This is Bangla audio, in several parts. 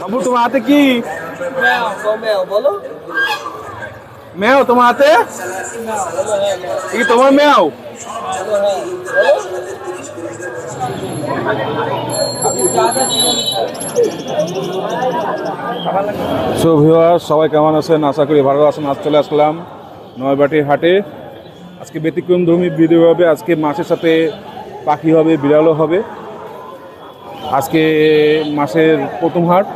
বাবু তোমার হাতে কি? বলো মেও তোমার হাতে কি? তোমার মেও? সো ভিউয়ার্স, সবাই কেমন আছেন? আশা করি ভালো আছেন। আজ চলে আসলাম নয়বাটির হাটে। আজকে ব্যতিক্রমধর্মী ভিডিও হবে। আজকে মাছের সাথে পাখি হবে, বিড়ালও হবে। আজকে মাসের প্রথম হাট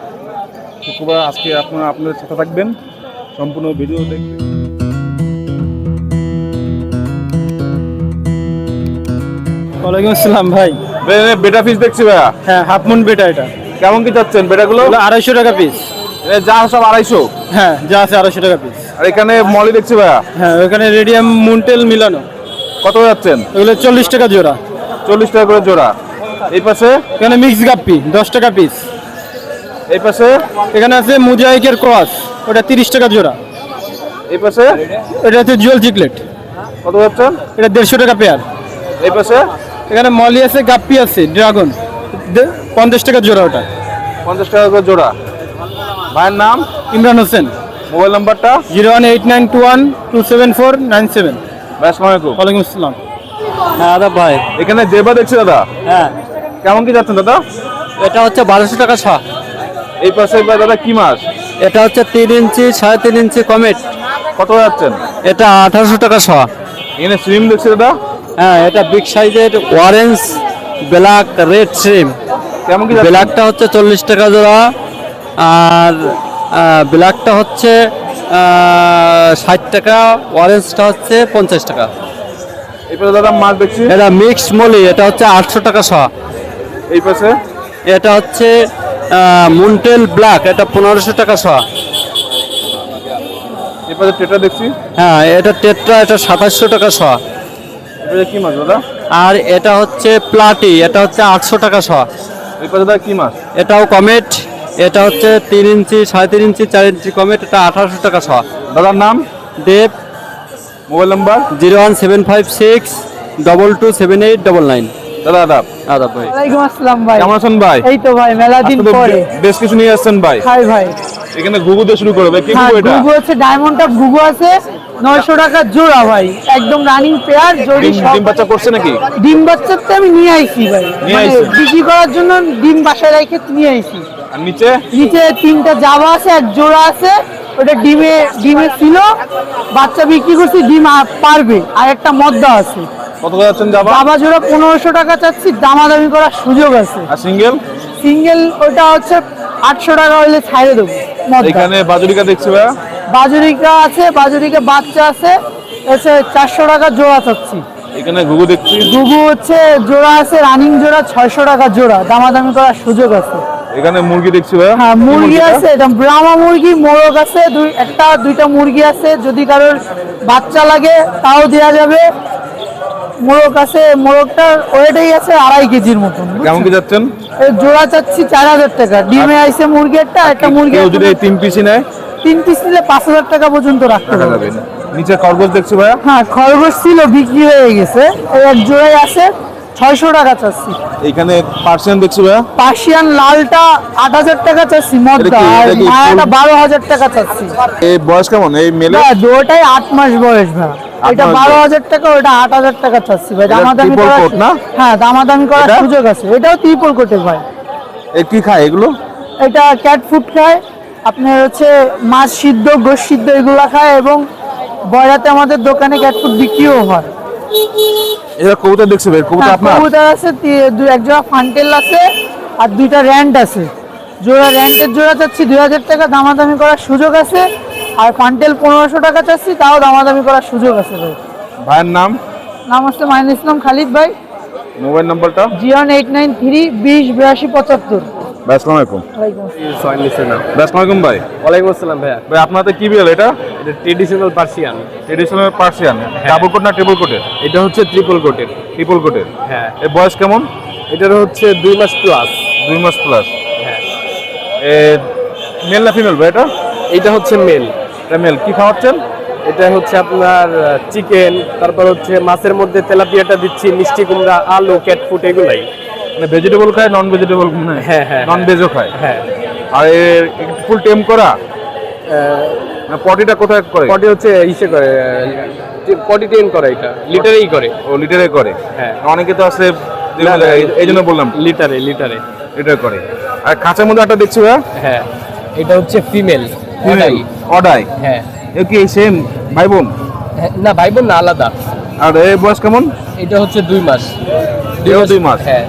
শুক্রবার। আজকে আপনারা আপনাদের সাথে থাকবেন, সম্পূর্ণ ভিডিও দেখবেন। ওয়ালাইকুম আসসালাম ভাই। বেটা পিস দেখছি ভাইয়া। হ্যাঁ, হাফ মুন বেটা। এটা কেমন কি চাচ্ছেন বেটাগুলো? 250 টাকা পিস। যা সব 250? হ্যাঁ, যা আছে 250 টাকা পিস। আর এখানে মলি দেখছি ভাইয়া। হ্যাঁ, ওখানে রেডিয়াম মুনটেল মিলানো। কত যাচ্ছেন? এগুলো 40 টাকা জোড়া। 40 টাকা করে জোড়া। এই পাশে এখানে মিক্স গাপ্পি 10 টাকা পিস। এই পাশে এখানে আছে মুজাহিকের ক্রস, ওটা 30 টাকা জোড়া। এই পাশে এটা হচ্ছে জুয়েল চিকলেট, কত যাচ্ছেন? এটা 150 টাকা পেয়ার। এই পাশে এখানে মলি আছে, গাপ্পি আছে, ড্রাগন 50 টাকা জোড়া। ওটা 50 টাকা করে জোড়া। ভাইয়ের নাম? ইমরান হোসেন। মোবাইল নাম্বারটা? 01892127497। আসসালামু আলাইকুম। ওয়ালাইকুম আসসালাম। হ্যাঁ আদাব ভাই। এখানে জেবা দেখছি দাদা। হ্যাঁ, কেমন কি যাচ্ছেন দাদা? এটা হচ্ছে 1200 টাকা ছ। এই পাশে দাদা কি মাছ? এটা হচ্ছে 3 ইঞ্চি 3.5 ইঞ্চি কমেট, কত যাচ্ছেন? এটা 1800 টাকা শ। এখানে শ্রিম দেখছি দাদা। হ্যাঁ, এটা বিগ সাইজের অরেঞ্জ ব্ল্যাক রেড শ্রিম। কেমন কি যাচ্ছেন? ব্ল্যাকটা হচ্ছে 40 টাকা জোড়া, আর ব্ল্যাকটা হচ্ছে 60 টাকা, অরেঞ্জটা হচ্ছে 50 টাকা। এই পাশে দাদা মাছ দেখছি। এটা মিক্সড মলি, এটা হচ্ছে 800 টাকা শ। এই পাশে এটা হচ্ছে মুনটেল ব্ল্যাক, এটা 1500 টাকা শ। এই পাশে টেটা দেখছি। হ্যাঁ, এটা টেট্রা, এটা 2700 টাকা শ। এই পাশে কি মাছ দাদা? আর এটা হচ্ছে প্লাটি, এটা হচ্ছে 800 টাকা শ। এই পাশে দাদা কি মাছ? এটাও কমেট, এটা হচ্ছে 3 ইঞ্চি 3.5 ইঞ্চি 4 ইঞ্চি কমেট, এটা 1800 টাকা শ। দাদার নাম? দেব। Mobile number? 01756227899। দাদা আদাব। আদাব ভাই। ওয়ালাইকুম আসসালাম ভাই। কেমন আছেন ভাই? এই তো ভাই, মেলা দিন আজকে তো পরে। বেশ কিছু নিয়ে আসছেন ভাই। হাই ভাই। এখানে ঘুঘু দিয়ে শুরু করবে। কি হ্যাঁ, ঘুঘু এটা? ঘুঘু আছে, ডায়মন্ড টপ ঘুঘু আছে 900 টাকা জোড়া ভাই, একদম রানিং পেয়ার জোড়ি। ডিম বাচ্চা করছে নাকি? ডিম বাচ্চাতে আমি নিয়ে আইছি ভাই, নিয়ে মানে আইছেন? বিক্রি করার জন্য ডিম বাসায় রেখে নিয়ে আইছি। আর নিচে নিচে 3টা জাবা আছে, এক জোড়া আছে, ওটা ডিমে ছিল, বাচ্চা বিক্রি করছি, ডিম পারবে। আর একটা মদ্দা আছে, কত করে যাচ্ছেন যাবা? জাবা জোড়া 1500 টাকা চাচ্ছি, দামাদামি করার সুযোগ আছে। আর সিঙ্গেল? সিঙ্গেল ওটা হচ্ছে 800 টাকা হলে ছাইড়ে দেবো মদ্দা। এখানে বাজুরিকা দেখছি ভাই। বাজুরিকা আছে, বাজুরিকা বাচ্চা আছে, এসে 400 টাকা জোড়া চাচ্ছি। এখানে ঘুঘু দেখছি। ঘুঘু হচ্ছে জোড়া আছে, রানিং জোড়া 600 টাকা জোড়া, দামাদামি করার সুযোগ আছে। এখানে মুরগি দেখছি ভাই। হ্যাঁ, মুরগি আছে, এটা ব্রাহ্মা মুরগি, মোরগ আছে, দুইটা মুরগি আছে, যদি কারোর বাচ্চা লাগে তাও দেওয়া যাবে। মোরগ আছে, মোরগটার ওয়েটাই আছে 2.5 কেজির মতন। কেমন কি যাচ্ছেন? এই জোড়া চাচ্ছি 4000 টাকা। ডিমে আইছে মুরগি একটা মুরগি। কেউ যদি এই 3 পিসই নেয় 3 পিস নিলে 5000 টাকা পর্যন্ত রাখতে টাকা পারবে। যাবে। নিচে খরগোশ দেখছি ভাই। হ্যাঁ, খরগোশ ছিল, বিক্রি হয়ে গেছে, এই এক জোড়াই আছে, 600 টাকা চাচ্ছি। এখানে পার্সিয়ান দেখছি ভাই। পার্সিয়ান লালটা 8000 টাকা চাচ্ছি মদ্দা, এটা কি- আর এটা কি মায়াটা 12000 টাকা চাচ্ছি। এই বয়স কেমন এই মেলে? না, দুটোটাই 8 মাস বয়স ভাই। 8 এটা মাস 12000 টাকা, ওটা 8000 টাকা চাচ্ছি ভাই। এটা দামাদামি triple করার coat না? হ্যাঁ, দামাদামি করার এটা? সুযোগ আছে। এটাও ট্রিপল কোটের ভাই। এ কি খায় এগুলো? এটা ক্যাট ফুড খায়, আপনার হচ্ছে মাছ সিদ্ধ, গোশ সিদ্ধ এগুলা খায়, এবং বয়রাতে আমাদের দোকানে ক্যাট ফুড বিক্রিও হয়। এরা কবুতর দেখছি ভাই। কবুতর হ্যাঁ, আপনার? কবুতর আছে, এক জোড়া ফান্টেল আছে, আর 2টা র্যান্ট আছে। র্যান্টের জোড়া চাচ্ছি 2000 টাকা, দামাদামি করার সুযোগ আছে। আর ফান্টেল 1500 টাকা চাচ্ছি, তাও দামাদামি করার সুযোগ আছে ভাই। ভাইয়ের নাম? নাম হচ্ছে মাইনুল ইসলাম খালিদ ভাই। মোবাইল নাম্বারটা? 01893208275। ভাই আসসালামু আলাইকুম। আসসালামু আলাইকুম ভাই। ওয়ালাইকুম আসসালাম ভাইয়া। ভাই আপনার হাতে কি বিড়াল এটা? এটা traditional Persian. Traditional Persian. Double quote না ট্রিপল কোটের? এটা হচ্ছে ট্রিপল কোটের। ট্রিপল কোটের। হ্যাঁ, এর বয়স কেমন? এটার হচ্ছে 2 মাস প্লাস। 2 মাস প্লাস। হ্যাঁ, মেল না ফিমেল ভাই এটা? এটা হচ্ছে মেল। এটা মেল। কি খাওয়াচ্ছেন? এটা হচ্ছে আপনার চিকেন, তারপর হচ্ছে মাছের মধ্যে তেলাপিয়াটা দিচ্ছি, মিষ্টি কুমড়া, আলু, ক্যাট ফুড এগুলাই। মানে ভেজিটেবল খায়, নন ভেজিটেবল হ্যাঁ, হ্যাঁ, নন ভেজও খায়। হ্যাঁ। আর এর ফুল টেম করা পটিটা কোথায় করে? পটি হচ্ছে ইসে করে, পটি ট্রেন করে, এটা লিটারেই করে। ও লিটারে করে। হ্যাঁ। অনেকে তো আছে এই জন্য বললাম লিটারে লিটার করে। আর খাঁচার মধ্যে একটা দেখছি ভাইয়া, হ্যাঁ। এটা হচ্ছে ফিমেল। অডাই। হ্যাঁ। এ কি সেম ভাই বোন? না, ভাই বোন না, আলাদা। আর এর বয়স কেমন? এটা হচ্ছে 2 মাস। এও 2 মাস। হ্যাঁ।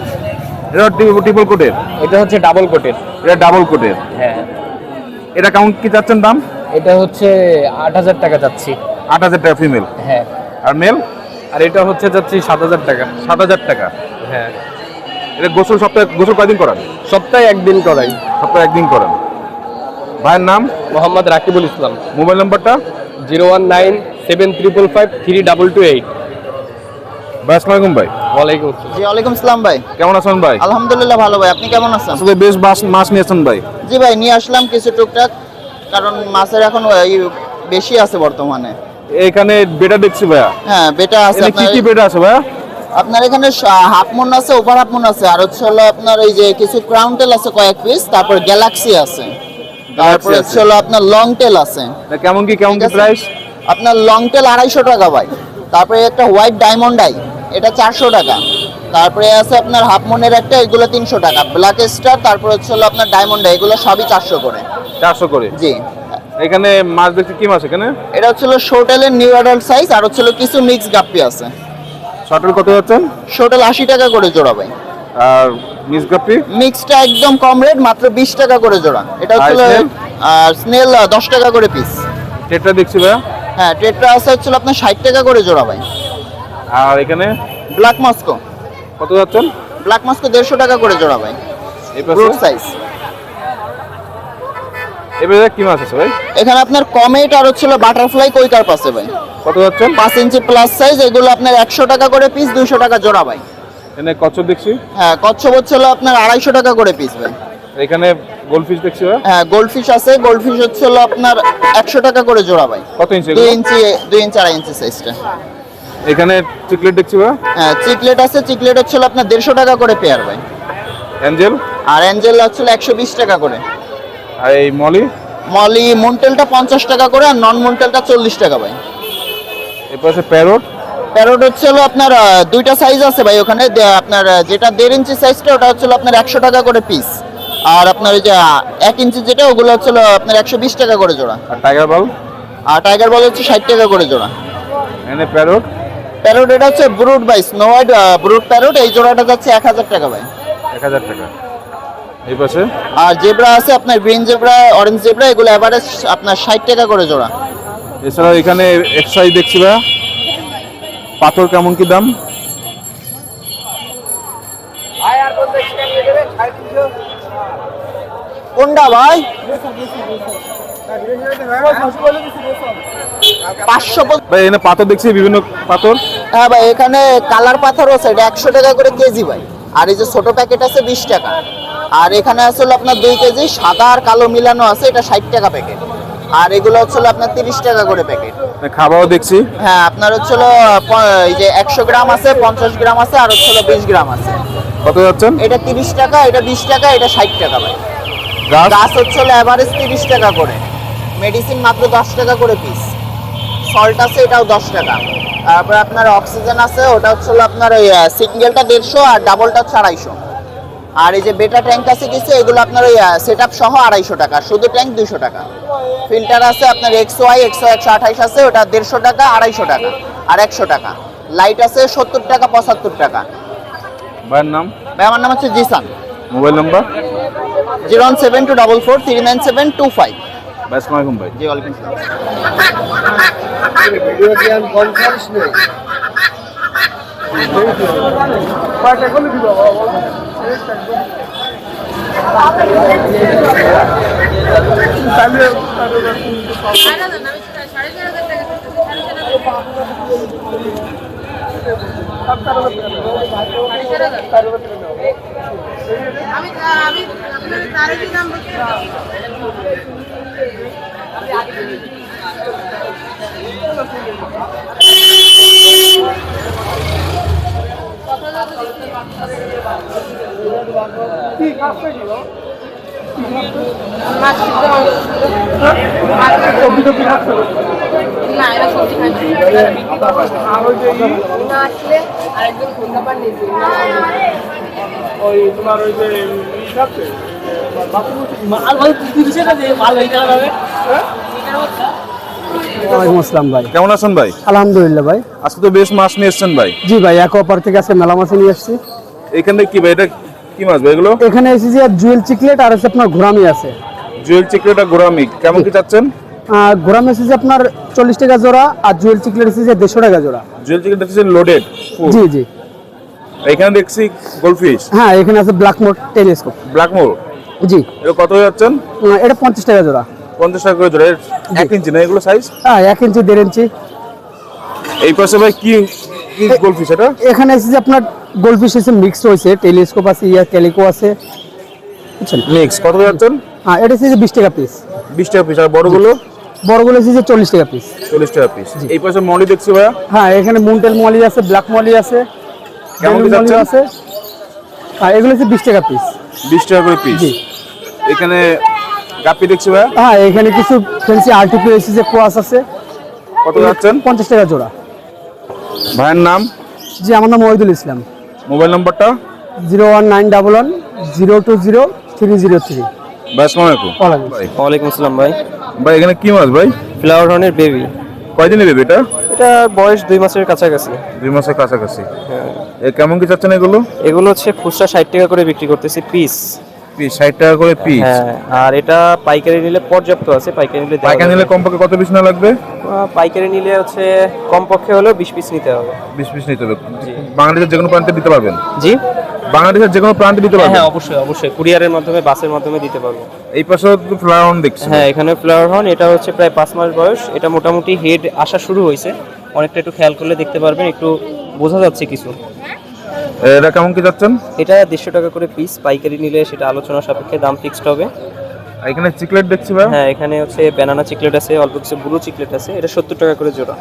এটা ট্রিপল কোটের। এটা হচ্ছে ডাবল কোটের। এটা ডাবল কোটের। হ্যাঁ। এটা কেমন কি চাচ্ছেন দাম? এটা হচ্ছে 8,000 টাকা যাচ্ছি। 8,000 টাকা ফিমেল। হ্যাঁ। আর মেল? আর এটা হচ্ছে যাচ্ছি 7,000 টাকা। 7,000 টাকা। হ্যাঁ। এটা গোসল কয়দিন করান? সপ্তাহে একদিন করাই। সপ্তাহে একদিন করান। ভাইয়ের নাম? মোহাম্মদ রাকিবুল ইসলাম। মোবাইল নাম্বারটা? 01973253228। ভাই আসসালামু আলাইকুম ভাই। ওয়ালাইকুম আসসালাম। জি ওয়ালাইকুম আসসালাম ভাই। কেমন আছেন ভাই? আলহামদুলিল্লাহ ভালো ভাই, আপনি কেমন আছেন? আসলে বেশ মাছ নিয়েছেন ভাই। জি ভাই, নিয়ে আসলাম কিছু টুকটাক, কারণ মাছের এখন বেশি আছে বর্তমানে। এখানে বেটা দেখছি ভাইয়া। হ্যাঁ, বেটা আছে এখানে কি কি বেটা আছে ভাইয়া? আপনার এখানে হাফ মুন আছে, ওভার হাফ মুন আছে, আর হচ্ছে হলো আপনার এই যে কিছু ক্রাউন টেল আছে কয়েক পিস, তারপর গ্যালাক্সি আছে, তারপর আছে। হচ্ছে হলো আপনার লং টেল আছে। কেমন কি ঠিক আছে? প্রাইস? আপনার লং টেল 250 টাকা ভাই। তারপরে একটা হোয়াইট ডায়মন্ড আই, এটা 400 টাকা। তারপরে আছে আপনার হাফ মুনের একটা, এগুলো 300 টাকা। ব্ল্যাক স্টার, তারপর হচ্ছে হলো আপনার ডায়মন্ড আই, এগুলো সবই 400 করে। 400 করে। জি। এখানে মাছ দেখছি, কি মাছ এখানে? এটা হচ্ছে হলো শোটেলের নিউ অ্যাডাল্ট সাইজ, আর হচ্ছে হলো কিছু মিক্স গাপ্পি আছে। শর্টেল কত যাচ্ছেন? শোটেল 80 টাকা করে জোড়া ভাই। আর মিস গাপ্পি? মিক্সটা একদম কম রেট, মাত্র 20 টাকা করে জোড়া। এটা হচ্ছে আর snail? স্নেল 10 টাকা করে পিস। টেট্রা দেখছি ভাইয়া। হ্যাঁ, টেট্রা আছে হচ্ছে হলো আপনার 60 টাকা করে জোড়া ভাই। আর এখানে ব্ল্যাক মস্কো, কত যাচ্ছেন? ব্ল্যাক মস্কো 150 টাকা করে জোড়া ভাই, এই ব্রুট পাশে সাইজ। এবারে কি মাছ আছে ভাই? এখানে আপনার কমেট আর হচ্ছে হলো বাটারফ্লাই কই কার্প আছে ভাই, কত যাচ্ছেন? 5 ইঞ্চি প্লাস সাইজ। এগুলো আপনার 100 টাকা করে পিস, 200 টাকা জোড়া ভাই। এখানে কচ্ছপ দেখছি। হ্যাঁ, কচ্ছপ হচ্ছে হলো আপনার 250 টাকা করে পিস ভাই। এখানে গোল্ডফিশ দেখছি ভাইয়া। হ্যাঁ, গোল্ডফিশ আছে, গোল্ডফিশ হচ্ছে হলো আপনার 100 টাকা করে জোড়া ভাই। কত ইঞ্চি 2 এগুলো? ইঞ্চি 2 ইঞ্চি 2.5 ইঞ্চি সাইজটা। এখানে চিকলেট দেখছি ভাইয়া। হ্যাঁ, চিকলেট আছে, চিকলেট হচ্ছে হলো আপনার 150 টাকা করে পেয়ার ভাই। অ্যাঞ্জেল? আর অ্যাঞ্জেল হচ্ছে হলো 120 টাকা করে। আর এই মলি? মলি মুনটেলটা 50 টাকা করে, আর নন মুনটেলটা 40 টাকা ভাই। এই পাশে প্যারট? প্যারট হচ্ছে হলো আপনার দুইটা সাইজ আছে ভাই ওখানে। আপনার যেটা 1.5 ইঞ্চি সাইজটা, ওটা হচ্ছে হলো আপনার 100 টাকা করে পিস। আর আপনার ওই যে 1 ইঞ্চি যেটা, ওগুলো হচ্ছে হলো আপনার 120 টাকা করে জোড়া। আর টাইগার বল? আর টাইগার বল হচ্ছে 60 টাকা করে জোড়া। এখানে প্যারট? প্যারট এটা হচ্ছে ব্রুট ভাই, স্নো হোয়াইট ব্রুট প্যারট, এই জোড়াটা যাচ্ছে 1000 টাকা ভাই। 1000 টাকা। এই পাশে? আর জেব্রা আছে আপনার, গ্রিন জেব্রা, অরেঞ্জ জেব্রা, এগুলো এভারেজ আপনার 60 টাকা করে জোড়া। এছাড়া এখানে এক্সাইজ দেখছি ভাইয়া। পাথর কেমন কি দাম? কোনটা ভাই? 500। ভাই এখানে পাথর দেখছি, বিভিন্ন পাথর। হ্যাঁ ভাই, এখানে কালার পাথর আছে, এটা 100 টাকা করে কেজি ভাই। আর এই যে ছোট প্যাকেট আছে 20 টাকা। আর এখানে আছে হলো আপনার 2 কেজি সাদা আর কালো মিলানো আছে, এটা 60 টাকা প্যাকেট। আর এগুলো হচ্ছে হলো আপনার 30 টাকা করে প্যাকেট। খাবারও দেখছি। হ্যাঁ, আপনার হচ্ছে হলো এই যে 100 গ্রাম আছে, 50 গ্রাম আছে, আর হচ্ছে হলো 20 গ্রাম আছে। কত যাচ্ছেন? এটা 30 টাকা, এটা 20 টাকা, এটা 60 টাকা ভাই। গাছ? গাছ হচ্ছে হলো এভারেজ 30 টাকা করে। মেডিসিন মাত্র 10 টাকা করে পিস। সল্ট আছে, এটাও 10 টাকা। তারপরে আপনার অক্সিজেন আছে, ওটা হচ্ছে হলো আপনার ওই সিঙ্গেলটা 150 আর ডাবলটা 250। আর এই যে বেটা ট্যাঙ্ক আছে কিছু, এগুলো আপনার ওই সেটআপ সহ 250 টাকা, শুধু ট্যাঙ্ক 200 টাকা। ফিল্টার আছে আপনার XY 128 আছে, ওটা 150 টাকা, 250 টাকা আর 100 টাকা। লাইট আছে 70 টাকা, 75 টাকা। ভাইয়ের নাম? ভাই আমার নাম হচ্ছে জিসান। Mobile number? 07244397225। ভাই আসসালামু আলাইকুম ভাই। জি ওয়ালাইকুম আসসালাম। আমি আপনার তারিখের নাম বলতে কত মাছ সিদ্ধ, না এরা সবজি খায় না। আসলে আরেকজন ঘন্টা পার নিয়েছে ওয়ালাইকুম আসসালাম ভাই। কেমন আছেন ভাই? আলহামদুলিল্লাহ ভাই। আজকে তো বেশ মাছ নিয়ে এসছেন ভাই। জি ভাই, অ্যাকোয়াপার্ক থেকে আজকে মেলা মাছ নিয়ে আসছি। এখানে কি ভাই, এটা কি মাছ ভাই এগুলো? এখানে এসেছি আর জুয়েল চিকলেট আর হচ্ছে আপনার ঘোরামি আছে। জুয়েল চিকলেট আর গোরামি কেমন কি চাচ্ছেন? ঘোরামি এসেছে আপনার 40 টাকা জোড়া আর জুয়েল চিকলেট এসেছে 150 টাকা জোড়া। জুয়েল চিকলেট হচ্ছে লোডেড। জি জি। এখানে দেখছি গোল্ডফিশ। হ্যাঁ, এখানে আছে ব্ল্যাক মোর টেলিস্কোপ। ব্ল্যাক মোর জি। এটা কত হয়ে যাচ্ছেন? এটা 50 টাকা জোড়া। 50 টাকা করে জোড়া। 1 ইঞ্চি না এগুলো সাইজ? হ্যাঁ, 1 ইঞ্চি 1.5 ইঞ্চি। এই পাশে ভাই কি কি গোল্ডফিশ এটা? এখানে এসেছে আপনার গোল্ডফিশ এসে মিক্স হয়েছে, টেলিস্কোপ আছে, ক্যালিকো আছে, বুঝছেন? মিক্স কত হয়ে যাচ্ছেন? হ্যাঁ, এটা এসেছে 20 টাকা পিস। 20 টাকা পিস। আর বড়গুলো? বড়গুলো এসেছে 40 টাকা পিস। 40 টাকা পিস। এই পাশে মলি দেখছি ভাইয়া। হ্যাঁ, এখানে মুন্টেল মলি আছে, ব্ল্যাক মলি আছে, কেমন কি বেলুন মলি যাচ্ছেন? আছে। হ্যাঁ, এগুলো হচ্ছে 20 টাকা পিস। 20 টাকা করে পিস। জি। এখানে গাপ্পি দেখছি ভাইয়া। হ্যাঁ, এখানে কিছু ফ্যান্সি আর্টিফিশিয়াল এসেছে, কোয়াস আছে। কত যাচ্ছেন? 50 টাকা জোড়া। ভাইয়ের নাম? জি, আমার নাম ওয়াহিদুল ইসলাম। মোবাইল নাম্বারটা? 01911 020 303। ভাই আসসালামু আলাইকুম। ওয়ালাইকুম ভাই ওয়ালাইকুম আসসালাম ভাই। ভাই এখানে কি মাছ ভাই? ফ্লাওয়ার হর্নের বেবি। কয়দিনের বেবি এটা? এটা বয়স 2 মাসের কাছাকাছি। 2 মাসের কাছাকাছি। এ কেমন কি চাচ্ছেন এগুলো? এগুলো হচ্ছে খুচরা 60 টাকা করে বিক্রি করতেছি পিস। পিস 60 টাকা করে পিস। হ্যাঁ, আর এটা পাইকারি নিলে পর্যাপ্ত আছে, পাইকারি নিলে দেওয়া পাইকারি যাবে। নিলে কমপক্ষে কত পিস না লাগবে? পাইকারি নিলে হচ্ছে কমপক্ষে হলেও 20 পিস নিতে হবে। 20 পিস নিতে হবে। বাংলাদেশের যে কোনো প্রান্তে দিতে পারবেন? জি। বাংলাদেশের যে কোনো প্রান্তে দিতে পারবেন? হ্যাঁ, অবশ্যই অবশ্যই কুরিয়ারের মাধ্যমে, বাসের মাধ্যমে দিতে পারবো। এই পাশে তো ফ্লাওয়ার অন দেখছি। হ্যাঁ, এখানে ফ্লাওয়ার হর্ন, এটা হচ্ছে প্রায় 5 মাস বয়স। এটা মোটামুটি হেড আসা শুরু হয়েছে, অনেকটা একটু খেয়াল করলে দেখতে পারবেন, একটু বোঝা যাচ্ছে কিছু। এটা কেমন কি যাচ্ছেন? এটা 150 টাকা করে পিস, পাইকারি নিলে সেটা আলোচনা সাপেক্ষে দাম ফিক্সড হবে। আর এখানে চিকলেট দেখছি ভাই। হ্যাঁ, এখানে হচ্ছে ব্যানানা চিকলেট আছে, অল্প কিছু ব্লু চিকলেট আছে, এটা 70 টাকা করে জোড়া।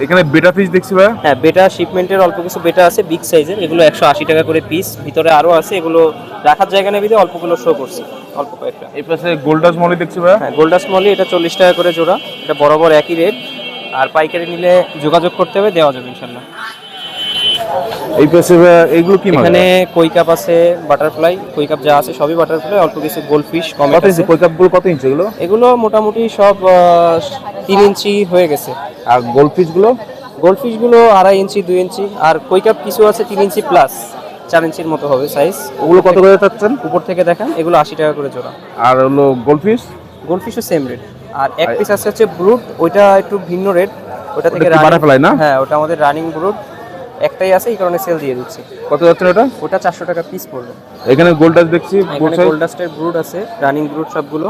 এখানে বেটা ফিশ দেখছি ভাই। হ্যাঁ, বেটা শিপমেন্টের অল্প কিছু বেটা আছে বিগ সাইজের, এগুলো 180 টাকা করে পিস। ভিতরে আরো আছে, এগুলো রাখার জায়গা নেই বিধে অল্পগুলো শো করছি, অল্প কয়েকটা। এই পাশে গোল্ডাস মলি দেখছি ভাই। হ্যাঁ, গোল্ডাস মলি, এটা 40 টাকা করে জোড়া। এটা বরাবর একই রেট, আর পাইকারি নিলে যোগাযোগ করতে হবে, দেওয়া যাবে ইনশাল্লাহ। এই পাশে ভাই এগুলো কি মাছ? এখানে কই কাপ আছে, বাটারফ্লাই, কই কাপ যা আছে সবই বাটারফ্লাই, অল্প কিছু গোল্ডফিশ কম কত ইঞ্চি কই কাপগুলো? কত ইঞ্চি এগুলো? এগুলো মোটামুটি সব 3 ইঞ্চি হয়ে গেছে। আর গোল্ডফিশ গুলো? গোল্ডফিশ গুলো 2.5 ইঞ্চি 2 ইঞ্চি, আর কই কাপ কিছু আছে 3 ইঞ্চি প্লাস, 4 ইঞ্চির মতো হবে সাইজ। ওগুলো কত করে চাচ্ছেন? উপর থেকে দেখেন, এগুলো 80 টাকা করে জোড়া। আর হলো গোল্ডফিশ? গোল্ডফিশও সেম রেট। আর এক পিস আছে হচ্ছে ব্রুট, ওইটা একটু ভিন্ন রেট। ওটা থেকে ওটা কি বাটারফ্লাই না? হ্যাঁ, ওটা আমাদের রানিং ব্রুট, একটাই আছে, এই কারণে সেল দিয়ে দিচ্ছি। কত যাচ্ছেন এটা? ওটা 400 টাকা পিস পড়বে। এখানে গোল্ডাস দেখছি। এখানে গোল্ডাস্টের ব্রুট আছে, রানিং ব্রুট সবগুলো।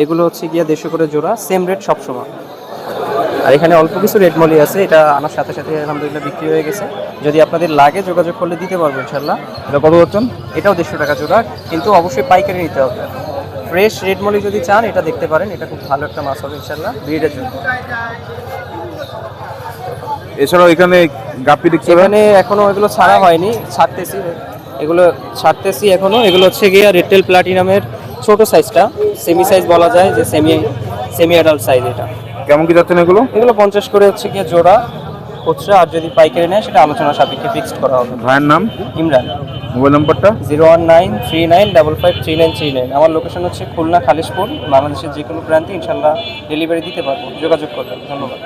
এগুলো হচ্ছে গিয়া 150 করে জোড়া, সেম রেট সব সময়। আর এখানে অল্প কিছু রেড মলি আছে, এটা আমার সাথে সাথে আলহামদুলিল্লাহ বিক্রি হয়ে গেছে। যদি আপনাদের লাগে যোগাযোগ করলে দিতে পারবো ইনশাল্লাহ। এটা কত যাচ্ছেন? এটাও 150 টাকা জোড়া, কিন্তু অবশ্যই পাইকারি নিতে হবে। ফ্রেশ রেড মলি যদি চান এটা দেখতে পারেন, এটা খুব ভালো একটা মাছ হবে ইনশাল্লাহ ব্রিডের জন্য। এছাড়াও এখানে গাপ্পি দেখছি ভাই। এখানে এখনো এগুলো ছাড়া হয়নি, ছাড়তেছি, এগুলো ছাড়তেছি এখনো। এগুলো হচ্ছে গিয়া রেটেল প্লাটিনামের ছোট সাইজটা, সেমি সাইজ বলা যায়, যে সেমি অ্যাডাল্ট সাইজ। এটা কেমন কি যাচ্ছেন এগুলো? এগুলো 50 করে হচ্ছে গিয়ে জোড়া খুচরা, আর যদি পাইকারি নেয় সেটা আলোচনা সাপেক্ষে ফিক্সড করা হবে। ভাইয়ের নাম? ইমরান। মোবাইল নাম্বারটা? 01939553939। আমার লোকেশন হচ্ছে খুলনা খালিশপুর। বাংলাদেশের যে কোনো প্রান্তে ইনশাল্লাহ ডেলিভারি দিতে পারবো, যোগাযোগ করবেন। ধন্যবাদ।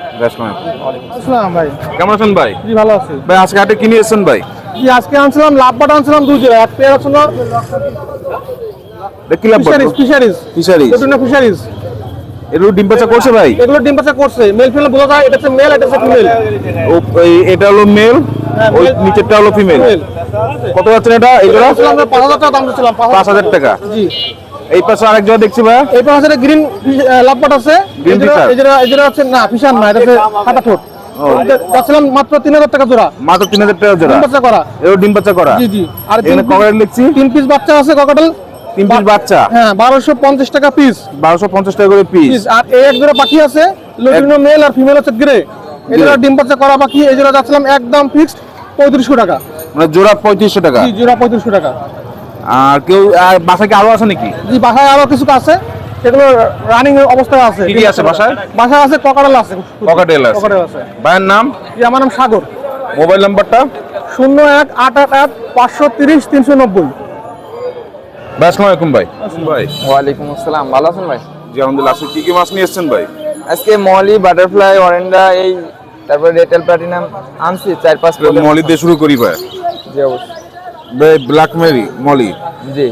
ওয়ালাইকুম আসসালাম ভাই। কেমন আছেন ভাই? জি, ভালো আছি ভাই আজকে হাটে কিনে এসেছেন ভাই? জি। আজকে আনছিলাম লাভবাট, আনছিলাম 2 জোড়া। এক পেয়ার ছিল দেখি লাভ ফিশারিজ। ফিশারিজ। দুটো ফিশারিজ। এগুলো ডিম বাচ্চা করছে ভাই? এগুলো ডিম বাচ্চা করছে, মেল ফিমেল বোঝা যায়। এটা হচ্ছে মেল, এটা হচ্ছে ফিমেল। এটা হলো মেল, হ্যাঁ, ওই male, নিচেরটা হলো ফিমেল। ফিমেল। কত যাচ্ছেন এটা? এই জোড়া 5000 টাকা দাম দিচ্ছিলাম। 5000 টাকা। জি। এই পাশে আরেক জোড়া দেখছি ভাই। এই পাশে একটা গ্রিন লাভবাট আছে। Green fisher? এই জোড়া হচ্ছে না, ফিশার না, এটা হচ্ছে কাটা ঠোঁট। যাচ্ছিলাম মাত্র 3000 টাকা জোড়া। মাত্র 3000 টাকা জোড়া। ডিম বাচ্চা করা। এও ডিম বাচ্চা করা। জি জি। আর এখানে ককাটেল দেখছি 3 পিস বাচ্চা আছে, ককাটেল 3 পিস বাচ্চা। হ্যাঁ, 1250 টাকা পিস। 1250 টাকা করে পিস। আর এই এক জোড়া পাখি আছে, লুটিনো মেল আর ফিমেল হচ্ছে গ্রে। এই জোড়া ডিম বাচ্চা করা পাখি, এই জোড়া যাচ্ছিলাম একদম ফিক্সড 3500 টাকা। মানে জোড়া 3500 টাকা। জি জোড়া 3500 টাকা। আর কেউ আর বাসায় কি আরো আছে নাকি? জি বাসায় আরো কিছু আছে, সেগুলো রানিং অবস্থায় আছে। কি কি আছে বাসায়? বাসায় আছে ককাটেল আছে। ককাটেল আছে। ককাটেল আছে। ভাইয়ের নাম? জি আমার নাম সাগর। মোবাইল নাম্বারটা? 01888 530 390। ভাই আসসালামু আলাইকুম ভাই। ভাই ওয়ালাইকুম আসসালাম, ভালো আছেন ভাই? জি আলহামদুলিল্লাহ। আজকে কি কি মাছ নিয়ে এসেছেন ভাই? আজকে মলি, বাটারফ্লাই, অরেন্ডা, এই তারপরে রেটেল প্লাটিনাম আনছি 4-5 মলি দিয়ে শুরু করি ভাই। জি অবশ্যই। ভাই ব্ল্যাক মেরি মলি জি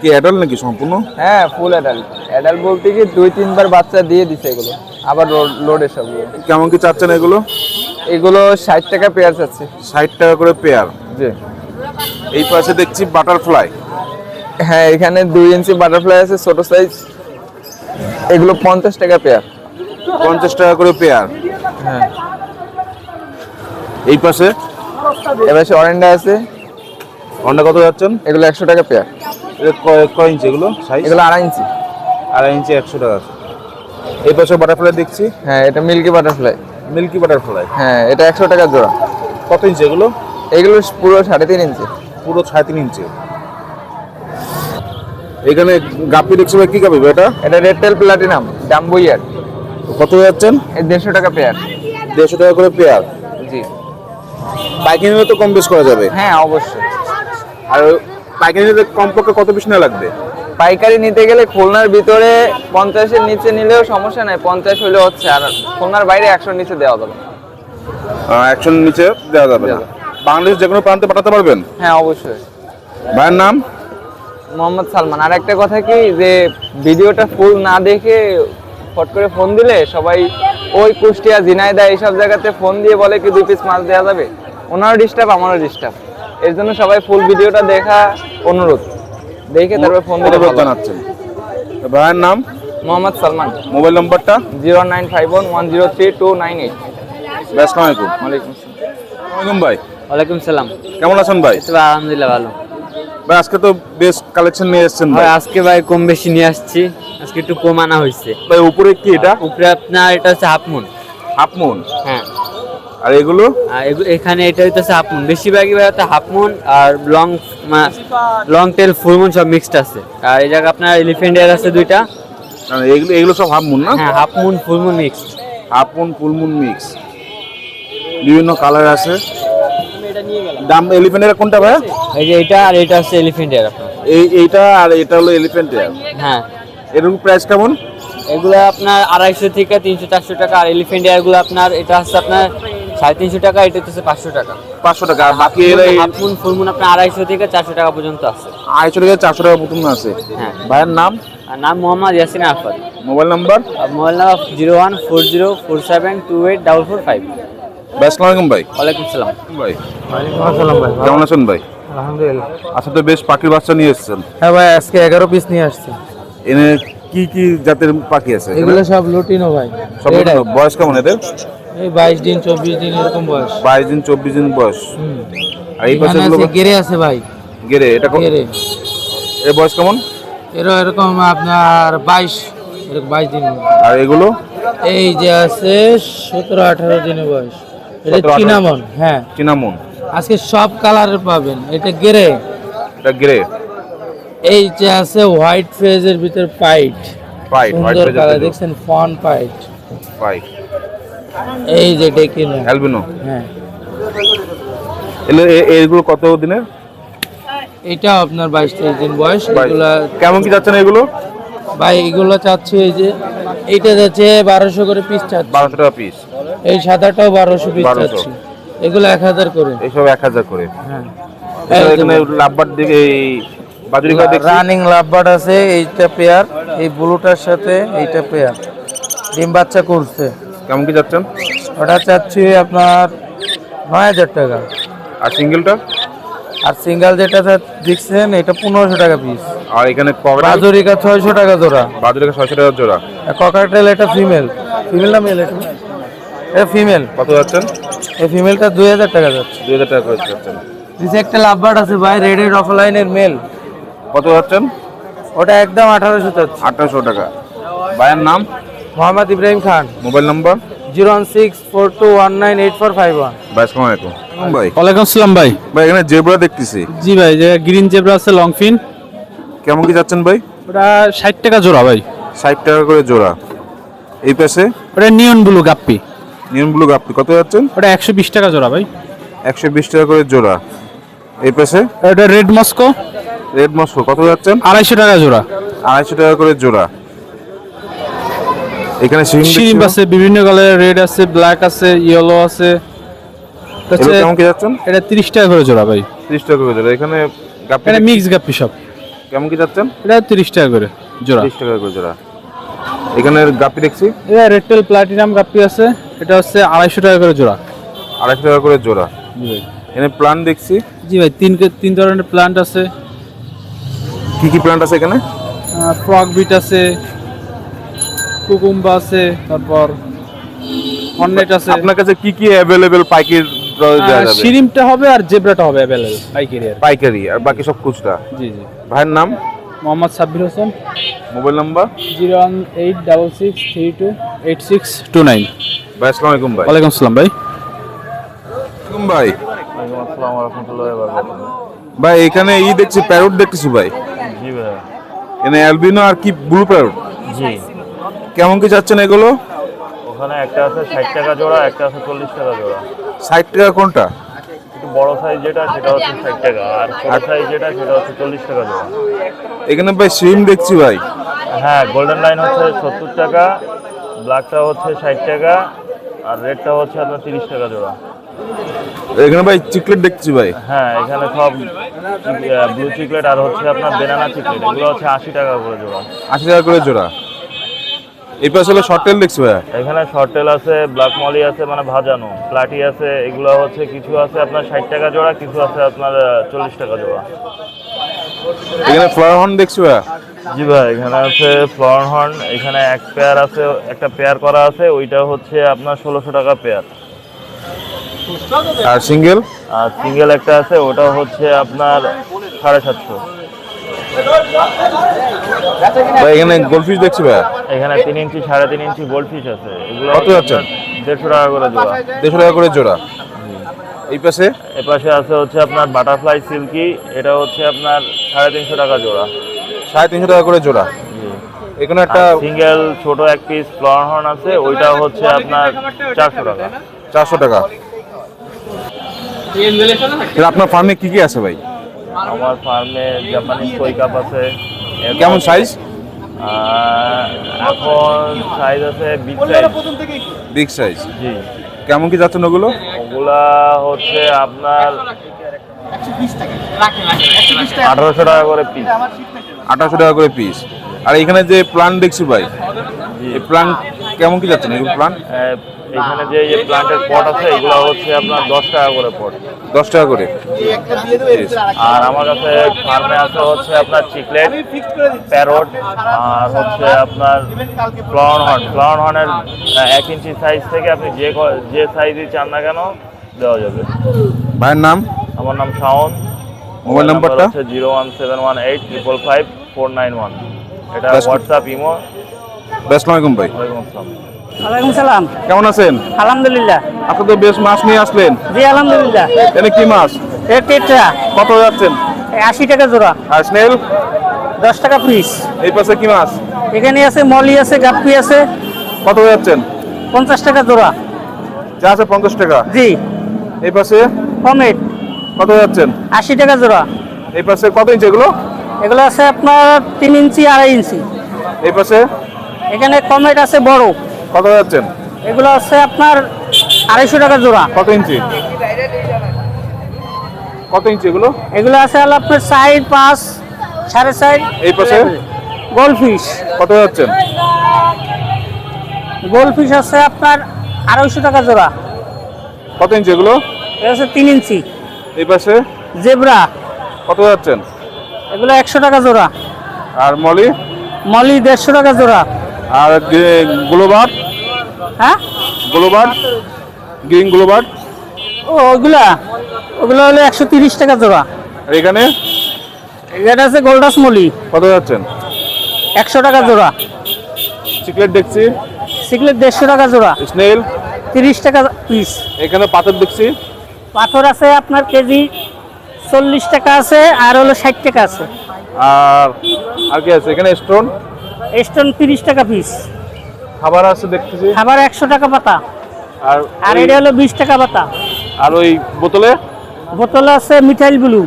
কি অ্যাডাল্ট নাকি সম্পূর্ণ? হ্যাঁ ফুল অ্যাডাল্ট। অ্যাডাল্ট বলতে কি 2-3 বার বাচ্চা দিয়ে দিছে এগুলো, আবার লোডের সবগুলো। কেমন কি চাচ্ছেন এগুলো? এগুলো 60 টাকা পেয়ার আছে। 60 টাকা করে পেয়ার। জি এই পাশে দেখছি বাটারফ্লাই। হ্যাঁ এখানে 2 ইঞ্চি বাটারফ্লাই আছে ছোট সাইজ, এগুলো 50 টাকা পেয়ার। 50 টাকা করে পেয়ার। হ্যাঁ এই পাশে এবার অরেন্ডা আছে, অন্যা কত যাচ্ছেন? এগুলো 100 টাকা পেয়ার। এটা কয় ইঞ্চি এগুলো সাইজ? এগুলো 2.5 ইঞ্চি। 2.5 ইঞ্চি 100 টাকা আছে। এই পাশে বাটারফ্লাই দেখছি। হ্যাঁ এটা মিল্কি বাটারফ্লাই। মিল্কি বাটারফ্লাই হ্যাঁ এটা 100 টাকা জোড়া। কত ইঞ্চি এগুলো? এগুলো পুরো 3.5 ইঞ্চি। পুরো 3.5 ইঞ্চি। এখানে গাপ্পি দেখছি ভাই, কি গাপ্পি ভাই এটা? এটা রেটেল প্লাটিনাম ডাম্বুইয়ার, কত যাচ্ছেন? এই 150 টাকা পেয়ার। 150 টাকা করে পেয়ার। জি পাইকারি নিলে তো কম বেশ করা যাবে। হ্যাঁ অবশ্যই। আর পাইকারি নিলে কমপক্ষে কত পিস নেওয়া লাগবে? পাইকারি নিতে গেলে খুলনার ভিতরে 50-এর নিচে নিলেও সমস্যা নাই, 50 হলে হচ্ছে। আর খুলনার বাইরে 100-এর নিচে দেওয়া যাবে। 100 নিচে দেওয়া যাবে না। বাংলাদেশ যে কোনো প্রান্তে পাঠাতে পারবেন? হ্যাঁ অবশ্যই। ভাইয়ের নাম? মোহাম্মদ সালমান। আর একটা কথা কি, যে ভিডিওটা ফুল না দেখে ফট করে ফোন দিলে সবাই ওই কুষ্টিয়া, ঝিনাইদহ এইসব জায়গাতে ফোন দিয়ে বলে কি 2 পিস মাছ দেওয়া যাবে, ওনারও ডিস্টার্ব আমারও ডিস্টার্ব। এর জন্য সবাই ফুল ভিডিওটা দেখা অনুরোধ, দেখে তারপর ফোন দিলে অনুরোধ ভালো। জানাচ্ছেন। ভাইয়ের নাম? মোহাম্মদ সালমান। মোবাইল নাম্বারটা? 09511032298। আসসালামু আলাইকুম। ওয়ালাইকুম আসসালাম। ওয়ালাইকুম ভাই। ওয়ালাইকুম সালাম। কেমন আছেন ভাই? আলহামদুলিল্লাহ ভালো। ভাই আজকে তো বেশ কালেকশন নিয়ে এসেছেন ভাই। আজকে ভাই কম বেশি নিয়ে আসছি, আজকে একটু কম আনা হয়েছে। ভাই উপরে কি এটা? উপরে আপনার এটা হচ্ছে হাফ মুন। Half moon. হ্যাঁ আর এগুলো? আর এখানে এটা হচ্ছে হাফ মুন, বেশিরভাগই ভাই হচ্ছে হাফ মুন আর লং টেল ফুল মুন সব মিক্সড আছে। আর এই জায়গা আপনার এলিফ্যান্ট এয়ার আছে 2টা। এগুলো এগুলো সব হাফ মুন না? হ্যাঁ half moon full moon mixed. Half moon full moon mix, বিভিন্ন কালার আছে। দাম এলিফ্যান্টের কোনটা ভাই? এই যে এটা আর এটা হচ্ছে এলিফ্যান্ট এয়ার আপনার। এইটা আর এটা হলো এলিফ্যান্ট এয়ার। হ্যাঁ এরকম প্রাইস কেমন? এগুলো আপনার 250 থেকে 300-400 টাকা। আর এলিফ্যান্ট এয়ার গুলো আপনার এটা হচ্ছে আপনার 350 টাকা, এটা হচ্ছে 500 টাকা। 500 টাকা। আর বাকি হাফ মুন ফুল মুন আপনার 250 থেকে 400 টাকা পর্যন্ত আছে। 250 থেকে 400 টাকা পর্যন্ত আছে। হ্যাঁ। ভাইয়ের নাম? আর নাম Mohammad Yasin Arafat. Mobile number? Mobile number 014047284445। ভাই আসসালামু আলাইকুম ভাই। ওয়ালাইকুম সালাম। ভাই ওয়ালাইকুম আসসালাম ভাই। কেমন আছেন ভাই? আলহামদুলিল্লাহ। আচ্ছা তো বেশ পাখির বাচ্চা নিয়ে এসেছেন। হ্যাঁ ভাই আজকে 11 পিস নিয়ে আসছি। এনে কি কি জাতের পাখি আছে? এগুলো সব লুটিনো ভাই। সব বয়স কেমন এদের? এই 22 দিন 24 দিন এরকম বয়স। 22 দিন 24 দিন বয়স। আর এই পাশে এখানে আছে গেরে আছে ভাই। গেরে, এটা গেরে এর বয়স কেমন? এরকম আপনার 22 এরকম 22 দিন। আর এগুলো? এই যে আছে 17-18 দিনের বয়স। এটা 17-18 চিনামন। হ্যাঁ চিনামন। আজকে সব কালারের পাবেন। এটা গেরে। এটা গ্রে। এই যে আছে হোয়াইট ফেজের ভিতর পাইট। হোয়াইট সুন্দর কালার দেখছেন, ফন পাইট। হোয়াইট। এই যে ডেকিনো। অ্যালবিনো। হ্যাঁ এগুলো কত দিনের? এটা আপনার 22-23 দিন বয়স। 22 এগুলা কেমন কি যাচ্ছে না এগুলো? ভাই এগুলো চাচ্ছি এই যে এইটা যাচ্ছে 1200 করে পিস চাচ্ছি। 1200 টাকা পিস। এই সাদাটাও 1200 পিস 1200 চাচ্ছি। এগুলো 1000 করে। এইসব 1000 করে। হ্যাঁ এখানে লাভবার দিকে এই বাজুরিকা দেখছি। রানিং লাভবার্ড আছে, এইটা পেয়ার, এই ব্লুটার সাথে এইটা পেয়ার। ডিম বাচ্চা করছে। কেমন কি যাচ্ছেন? ওটা চাচ্ছি আপনার 9000 টাকা। আর সিঙ্গেলটা? আর সিঙ্গেল যেটা দেখছেন এটা 1500 টাকা পিস। আর এখানে ককটেল? বাজুরিকা 600 টাকা জোড়া। বাজুরিকা 600 টাকা জোড়া। আর ককাটেল এটা ফিমেল। ফিমেল না মেল? এটা ফিমেল। কত যাচ্ছেন? এই ফিমেলটা 2000 টাকা যাচ্ছে। 2000 টাকা করে যাচ্ছেন। নিচে একটা লাভবার্ড আছে ভাই, রেডেড অফলাইনের মেল। কত যাচ্ছেন? ওটা একদম 1800 যাচ্ছে। 1800 টাকা। ভাইয়ের নাম? মোহাম্মদ ইব্রাহিম খান। Mobile number? 01642198451। ভাই আসসালামু আলাইকুম। ভাই ওয়ালাইকুম আসসালাম ভাই। ভাই এখানে জেব্রা দেখতেছি, জি ভাই, যে গ্রিন জেব্রা আছে লং ফিন, কেমন কি যাচ্ছেন ভাই? ওটা 60 টাকা জোড়া ভাই। 60 টাকা করে জোড়া। এই পাশে ওটা নিয়ন ব্লু গাপ্পি, নিয়ন ব্লু আপনি কত যাচ্ছেন? ওটা 120 টাকা জোড়া ভাই। 120 টাকা করে জোড়া। এই পাশে ওটা রেড মস্কো, রেড মস্কো কত যাচ্ছেন? 250 টাকা জোড়া। 250 টাকা করে জোড়া। এখানে শিরিম আছে, বিভিন্ন কালারের রেড আছে, ব্ল্যাক আছে, ইয়েলো আছে। এগুলো কেমন কি যাচ্ছেন? এটা 30 টাকা করে জোড়া ভাই। 30 টাকা করে জোড়া। এখানে গাপ্পি এটা মিক্স গাপ্পি সব, কেমন কি যাচ্ছেন? এটা 30 টাকা করে জোড়া। 30 টাকা করে জোড়া। এখানে গাপ্পি দেখছি, এটা রেডটেল প্লাটিনাম গাপ্পি আছে, এটা হচ্ছে 250 টাকা করে জোড়া। 250 টাকা করে জোড়া। জি ভাই। এখানে প্লান্ট দেখছি, জি ভাই, তিন ধরনের প্লান্ট আছে। কি কি প্লান্ট আছে এখানে? ফ্রগ বিট আছে, কুকুম্বা আছে, তারপর হর্নেট আছে। আপনার কাছে কি কি অ্যাভেলেবেল পাইকারি দেওয়া যাবে? শিরিমটা হবে আর জেব্রাটা হবে অ্যাভেলেবল পাইকারি আর। পাইকারি, আর বাকি সব খুচরা। জি জি। ভাইয়ের নাম, মোহাম্মদ সাব্বির হোসেন, মোবাইল নাম্বার? 01866328629। ভাই আসসালামু আলাইকুম ভাই। ওয়ালাইকুম আসসালাম ভাই। আসসালাম ভাই। ভাই এখানে দেখছি প্যারট দেখতেছি ভাই। জি ভাই। এখানে অ্যালবিনো আর কি ব্লু প্যারট, জি, কেমন কি যাচ্ছেন এগুলো? ওখানে একটা আছে 60 টাকা জোড়া, একটা আছে 40 টাকা জোড়া। 60 টাকা কোনটা? একটু বড় সাইজ যেটা সেটা হচ্ছে 60 টাকা, আর ছোট সাইজ যেটা সেটা হচ্ছে 40 টাকা জোড়া। এখানে ভাই সিম দেখছি ভাই। হ্যাঁ, গোল্ডেন লাইন হচ্ছে 70 টাকা, ব্ল্যাকটা হচ্ছে 60 টাকা, আর রেডটা হচ্ছে আপনার 30 টাকা জোড়া। এখানে ভাই চিকলেট দেখছি ভাই। হ্যাঁ, এখানে সব ব্লু চিকলেট আর হচ্ছে আপনার বেনানা চিকলেট, এগুলো হচ্ছে 80 টাকা করে জোড়া। 80 টাকা করে জোড়া। এই পাশে হলো শর্ট টেল দেখছি ভাই। এখানে শর্ট টেল আছে, ব্ল্যাক মলি আছে মানে ভাজানো, প্লাটি আছে, এগুলো হচ্ছে কিছু আছে আপনার 60 টাকা জোড়া, কিছু আছে আপনার 40 টাকা জোড়া। এখানে ফ্লাওয়ার হর্ন দেখছি ভাই। জি ভাই, এখানে আছে ফ্লাওয়ার হর্ন, এখানে এক পেয়ার আছে, একটা পেয়ার করা আছে, ওইটা হচ্ছে আপনার 1600 টাকা পেয়ার। আর সিঙ্গেল? আর সিঙ্গেল একটা আছে, ওটা হচ্ছে আপনার 750। ভাই এখানে গোল্ডফিশ দেখছি ভাই। এখানে 3 ইঞ্চি 3.5 ইঞ্চি গোল্ড ফিশ আছে, এগুলো কত যাচ্ছে? 150 টাকা করে জোড়া। 150 টাকা করে জোড়া। এই পাশে এপাশে আছে হচ্ছে আপনার বাটারফ্লাই সিল্কি, এটা হচ্ছে আপনার 350 টাকা জোড়া। 350 টাকা করে জোড়া। এখানে একটা সিঙ্গেল ছোট এক পিস ফ্লাওয়ার হর্ন আছে, ওইটা হচ্ছে আপনার 400 টাকা। 400 টাকা। আপনার ফার্মে কি কি আছে ভাই? আমার ফার্মে জাপানিজ কই কাপ আছে। কেমন সাইজ? এখন সাইজ আছে বিগ সাইজ। Big size. জি। কেমন কি যাচ্ছেন ওগুলো? ওগুলা হচ্ছে আপনার 1800 টাকা করে পিস। 1800 টাকা করে পিস। আর এখানে যে প্লান্ট দেখছি ভাই, এই প্লান্ট কেমন কি যাচ্ছেন এই প্লান্ট? এখানে যে প্লান্টের পট আছে, এগুলো হচ্ছে আপনার 10 টাকা করে পট। 10 টাকা করে। আর আমার কাছে ফার্মে আছে হচ্ছে আপনার চিকলেট, প্যারট, আর হচ্ছে আপনার ফ্লাওয়ার হর্ন। ফ্লাওয়ার হর্নের 1 ইঞ্চি সাইজ থেকে আপনি যে সাইজই চান না কেন দেওয়া যাবে। ভাইয়ের নাম? আমার নাম শাওন। মোবাইল নাম্বারটা হচ্ছে 01718555491। এটা Best- হোয়াটসঅ্যাপ, ইমো। আসসালামু আলাইকুম ভাই। ওয়ালাইকুম আসসালাম। ওয়ালাইকুম সালাম। কেমন আছেন? আলহামদুলিল্লাহ। আপনি তো বেশ মাছ নিয়ে আসলেন। জি আলহামদুলিল্লাহ। এখানে কি মাছ? এই টেট্রা কত যাচ্ছেন? 80 টাকা জোড়া, আর স্নেল? 10 টাকা পিস। এই পাশে কি মাছ? এখানে আছে মলি আছে, গাপ্পি আছে, কত যাচ্ছেন? 50 টাকা জোড়া। যা আছে 50 টাকা। জি। এই পাশে কমেট কত যাচ্ছেন? 80 টাকা জোড়া। এই পাশে কত ইঞ্চি এগুলো? এগুলো আছে আপনার 3 ইঞ্চি 2.5 ইঞ্চি। এই পাশে এখানে কমেট আছে বড়, কত যাচ্ছেন? এগুলো আছে আপনার 250 টাকা জোড়া। কত ইঞ্চি? কত ইঞ্চি এগুলো? এগুলো আছে হলো আপনার 4, 5, 4.5। এই পাশে গোল্ডফিশ, কত যাচ্ছেন? গোল্ডফিশ আছে আপনার 250 টাকা জোড়া। কত ইঞ্চি এগুলো? এটা আছে 3 ইঞ্চি। এই পাশে জেব্রা, কত যাচ্ছেন? এগুলো 100 টাকা জোড়া। আর মলি? মলি 150 টাকা জোড়া। আর গ্লোবার্ড? হ্যাঁ, গ্লোবার্ড, গ্রিন গ্লোবার্ড? ওগুলো হলো 130 টাকা জোড়া। আর এখানে এটা আছে গোল্ডাস মলি, কত যাচ্ছেন? 100 টাকা জোড়া। চিকলেট দেখছি, সিকলেট 150 টাকা জোড়া। স্নেল 30 টাকা পিস। এখানে পাথর দেখছি, পাথর আছে আপনার কেজি 40 টাকা আছে, আর হলো 60 টাকা আছে। আর কি আছে এখানে? স্টোন স্টোন 30 টাকা পিস। খাবার আছে দেখতেছি, খাবার 100 টাকা পাতা, আর আর এটা হলো 20 টাকা পাতা। আর ওই বোতলে বোতল আছে মিঠাইল ব্লু,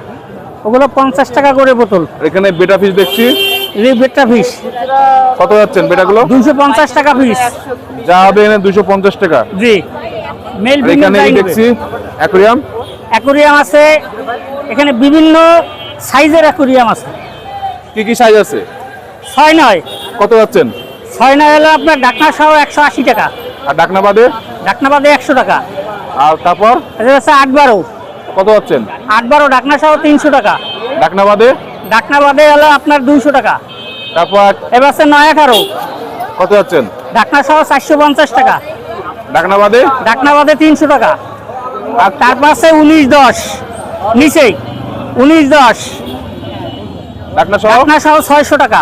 ওগুলো 50 টাকা করে বোতল। এখানে বেটা ফিশ দেখছি, এই বেটা ফিশ কত যাচ্ছেন বেটাগুলো? 250 টাকা পিস। যা হবে এনে 250 টাকা। জি, মেল আর এখানে ফিমেল দেখছি অ্যাকোরিয়াম, অ্যাকোরিয়াম আছে, এখানে বিভিন্ন সাইজের অ্যাকোরিয়াম আছে। কি কি সাইজ আছে? 6-9, কত যাচ্ছেন? 6-9 হলো আপনার ডাকনা সহ 180 টাকা, আর ডাকনা বাদে? ডাকনা বাদে 100 টাকা। আর তারপর এটা হচ্ছে 8-12, কত যাচ্ছেন? 8-12 ডাকনা সহ 300 টাকা। ডাকনা বাদে? ডাকনা বাদে হলো আপনার 200 টাকা। তারপর এবার আছে 9-18, কত যাচ্ছেন? ডাকনা সহ 450 টাকা, ডাকনা বাদে? ডাকনা বাদে 300 টাকা। আর তারপর আছে 19-10, নিচেই 19-10, ডাকনা সহ? ডাকনা সহ 600 টাকা,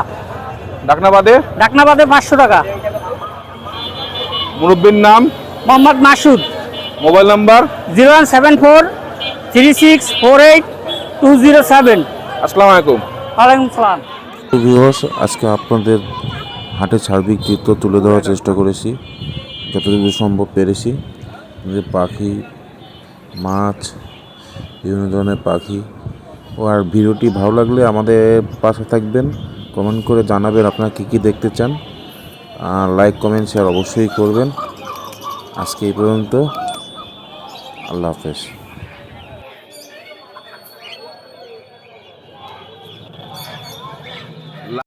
ডাকনা বাদে? ডাকনা বাদে 500 টাকা। মুরব্বীর নাম? মোহাম্মদ মাসুদ। Mobile number? 01743648-207। আসসালামু আলাইকুম। ওয়ালাইকুম সালাম। ভিউয়ার্স, আজকে আপনাদের হাটের সার্বিক চিত্র তুলে দেওয়ার চেষ্টা করেছি, যতটুকু সম্ভব পেরেছি। যে পাখি, মাছ, বিভিন্ন ধরনের পাখি। আর ভিডিওটি ভালো লাগলে আমাদের পাশে থাকবেন, কমেন্ট করে জানাবেন আপনারা কী কী দেখতে চান, আর লাইক কমেন্ট শেয়ার অবশ্যই করবেন। আজকে এই পর্যন্ত, আল্লাহ হাফেজ।